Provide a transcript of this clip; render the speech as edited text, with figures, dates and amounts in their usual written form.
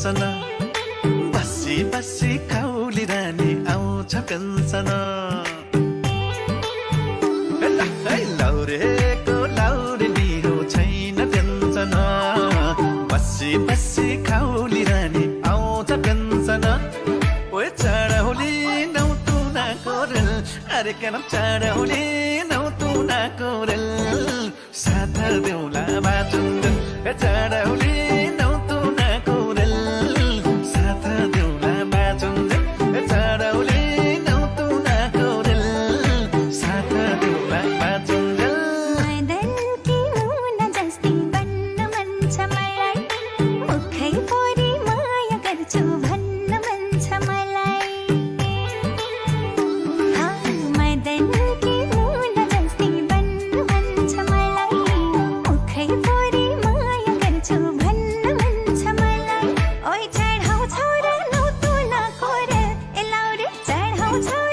pension बसी बसी काउली रानी आउँछ पेन्सन लाउरेको लाउरे लियो छैन टेन्सन बसी बसी काउली रानी आउँछ पेन्सन ओए चढौली नौ तुना कोरेल अरे केन चढौली नौ तुना कोरेल साथ देउला बाजुन्जन चढौली नौ तुना कोरेल साथ देउला बाजुन्जन चढौली नौ तुना कोरेल साथ देउला बाजुन्जन मदनकी मुना जस्ती बन्न मन छ मलाई मुखै फोरी माया गर्छु भन्न मन छ मलाई मदनकी मुना जस्ती बन्न मन छ मलाई मुखै फोरी माया गर्छु भन्न मन छ मलाई ओइ चढाउँछौ र नौ तुना कोरेल ए लाउरे चढाउँछौ